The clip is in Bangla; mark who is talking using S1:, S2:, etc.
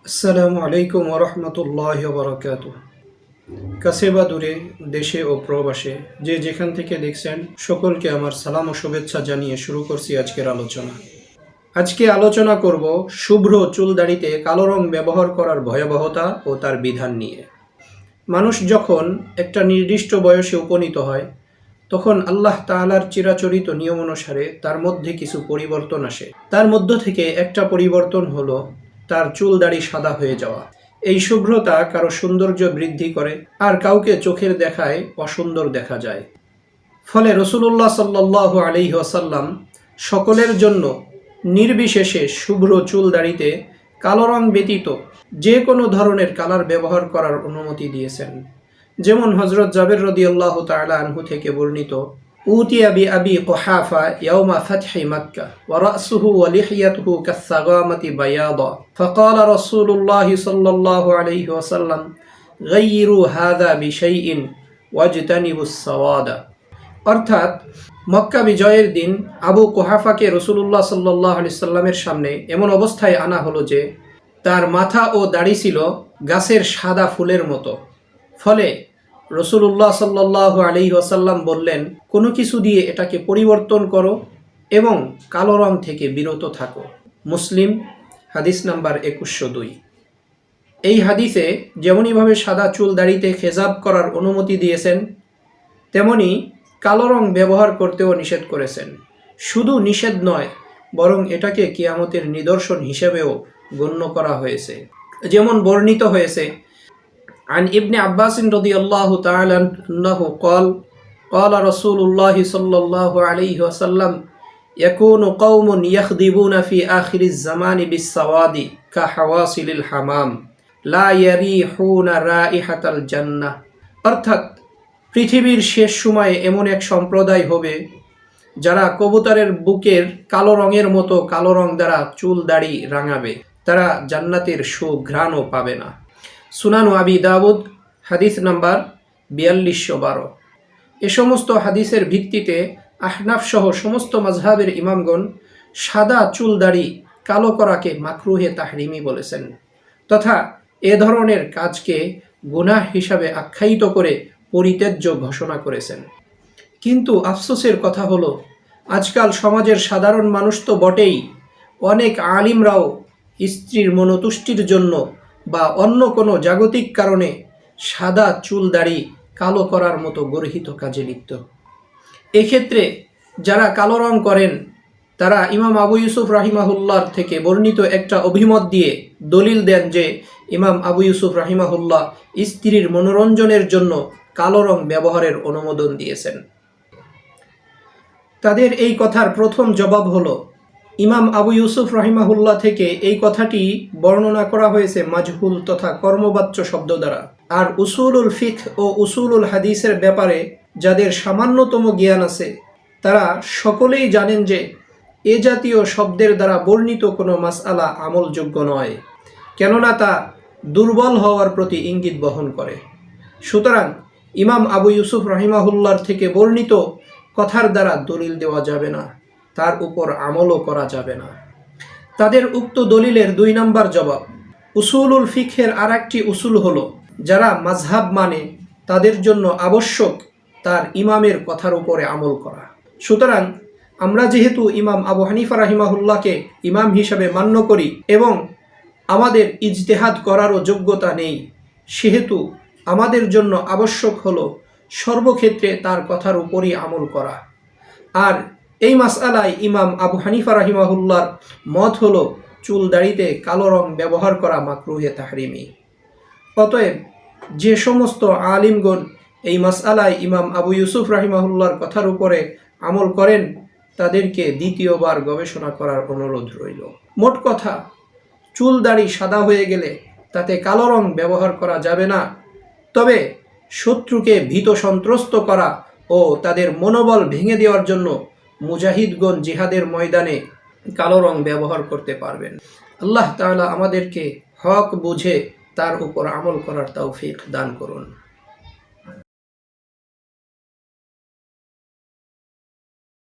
S1: আসসালামু আলাইকুম ওরহমতুল্লাহ বরকাতুহ। কাছে বা দূরে, দেশে ও প্রবাসে যে যেখান থেকে দেখছেন সকলকে আমার সালাম ও শুভেচ্ছা জানিয়ে শুরু করছি আজকের আলোচনা। আজকে আলোচনা করব শুভ্র চুল দাড়িতে কালো রং ব্যবহার করার ভয়াবহতা ও তার বিধান নিয়ে। মানুষ যখন একটা নির্দিষ্ট বয়সে উপনীত হয় তখন আল্লাহ তাআলার চিরাচরিত নিয়ম অনুসারে তার মধ্যে কিছু পরিবর্তন আসে। তার মধ্য থেকে একটা পরিবর্তন হলো তার চুল দাড়ি সাদা হয়ে যাওয়া। এই শুভ্রতা কারো সৌন্দর্য বৃদ্ধি করে, আর কাউকে চোখের দেখায় অসুন্দর দেখা যায়। ফলে রাসূলুল্লাহ সাল্লাল্লাহু আলাইহি ওয়াসাল্লাম সকলের জন্য নির্বিশেষে শুভ্র চুল দাড়িতে কালো রং ব্যতীত যে কোনো ধরনের কালার ব্যবহার করার অনুমতি দিয়েছেন। যেমন হযরত জাবের রাদিয়াল্লাহু তাআলা আনহু থেকে বর্ণিত, উতিয়া বি আবি কুহাফা ইয়াউমা ফাতহি মক্কা ওয়া রাসুহু ওয়া লিহিয়াতুহু কাসসাগামাতি বায়াদা ফাকালা রাসূলুল্লাহ সাল্লাল্লাহু আলাইহি ওয়াসাল্লাম গায়্যিরু হাযা বিশাইইন ওয়াজতানিবুস সাওয়াদা। অর্থাৎ মক্কা বিজয়ের দিন আবু কুহাফাকে রাসূলুল্লাহ সাল্লাল্লাহু আলাইহি সাল্লামের সামনে এমন অবস্থায় আনা হলো যে তার মাথা ও দাড়ি ছিল গাছের সাদা ফুলের মতো। ফলে রাসূলুল্লাহ সাল্লাল্লাহু আলাইহি ওয়াসাল্লাম বললেন, কোনো কিছু দিয়ে এটাকে পরিবর্তন করো এবং কালো রং থেকে বিরত থাকো। মুসলিম, হাদিস নাম্বার 2102। এই হাদিসে যেমনইভাবে সাদা চুল দাড়িতে খেজাব করার অনুমতি দিয়েছেন, তেমনি কালো রং ব্যবহার করতেও নিষেধ করেছেন। শুধু নিষেধ নয়, বরং এটাকে কিয়ামতের নিদর্শন হিসেবেও গণ্য করা হয়েছে। যেমন বর্ণিত হয়েছে, عن ابن عباس رضي الله تعالى عنه قال قال رسول الله صلى الله عليه وسلم يكون قوم يخضبون في آخر الزمان بالسواد كحواصل الحمام لا يريحون رائحة الجنة। অর্থাৎ পৃথিবীর শেষ সময়ে এমন এক সম্প্রদায় হবে যারা কবুতরের বুকের কালো রঙের মতো কালো রং দ্বারা চুল দাড়ি রাঙাবে, তারা জান্নাতের সুঘ্রাণও পাবে না। সুনান আবি দাউদ, হাদিস নাম্বার 4212। এ সমস্ত হাদিসের ভিত্তিতে আহনাফ সহ সমস্ত মাযহাবের ইমামগণ সাদা চুল দাড়ি কালো করাকে মাকরুহে তাহরিমি বলেছেন, তথা এ ধরনের কাজকে গুনাহ হিসাবে আখ্যায়িত করে পরিত্যাজ্য ঘোষণা করেছেন। কিন্তু আফসোসের কথা হলো, আজকাল সমাজের সাধারণ মানুষ তো বটেই, অনেক আলিমরাও স্ত্রীর মনোতুষ্টির জন্য বা অন্য কোনো জাগতিক কারণে সাদা চুল দাড়ি কালো করার মতো গর্হিত কাজে লিপ্ত। এক্ষেত্রে যারা কালো রং করেন তারা ইমাম আবু ইউসুফ রাহিমাহুল্লাহর থেকে বর্ণিত একটা অভিমত দিয়ে দলিল দেন যে ইমাম আবু ইউসুফ রাহিমাহুল্লাহ স্ত্রীর মনোরঞ্জনের জন্য কালো রং ব্যবহারের অনুমোদন দিয়েছেন। তাদের এই কথার প্রথম জবাব হলো, ইমাম আবু ইউসুফ রাহিমাহুল্লাহ থেকে এই কথাটি বর্ণনা করা হয়েছে মাজহুল তথা কর্মবাচ্য শব্দ দ্বারা। আর উসুলুল ফিকহ ও উসুলুল হাদিসের ব্যাপারে যাদের সামান্যতম জ্ঞান আছে তারা সকলেই জানেন যে এ জাতীয় শব্দের দ্বারা বর্ণিত কোনো মাসআলা আমলযোগ্য নয়, কেননা তা দুর্বল হওয়ার প্রতি ইঙ্গিত বহন করে। সুতরাং ইমাম আবু ইউসুফ রাহিমাহুল্লাহর থেকে বর্ণিত কথার দ্বারা দলিল দেওয়া যাবে না, তার উপর আমলও করা যাবে না। তাদের উক্ত দলিলের 2 নম্বর জবাব, উসুলুল ফিকহের আর একটি উসুল হলো, যারা মাযহাব মানে তাদের জন্য আবশ্যক তার ইমামের কথার উপরে আমল করা। সুতরাং আমরা যেহেতু ইমাম আবু হানিফা রাহিমাহুল্লাহকে ইমাম হিসাবে মান্য করি এবং আমাদের ইজতেহাদ করারও যোগ্যতা নেই, সেহেতু আমাদের জন্য আবশ্যক হলো সর্বক্ষেত্রে তার কথার উপরই আমল করা। আর এই মাসআলায় ইমাম আবু হানিফা রাহিমাহুল্লাহর মত হলো চুল দাড়িতে কালো রং ব্যবহার করা মাকরুহে তাহরিমি। অতএব যে সমস্ত আলিমগণ এই মাসআলায় ইমাম আবু ইউসুফ রাহিমাহুল্লাহর কথার উপরে আমল করেন তাদেরকে দ্বিতীয়বার গবেষণা করার অনুরোধ রইল। মোট কথা, চুল দাড়ি সাদা হয়ে গেলে তাতে কালো রং ব্যবহার করা যাবে না, তবে শত্রুকে ভীত সন্ত্রস্ত করা ও তাদের মনোবল ভেঙে দেওয়ার জন্য মুজাহিদগণ জিহাদের ময়দানে কালো রং ব্যবহার করতে পারবেন। আল্লাহ তাআলা আমাদেরকে হক বুঝে তার উপর আমল করার তৌফিক দান করুন।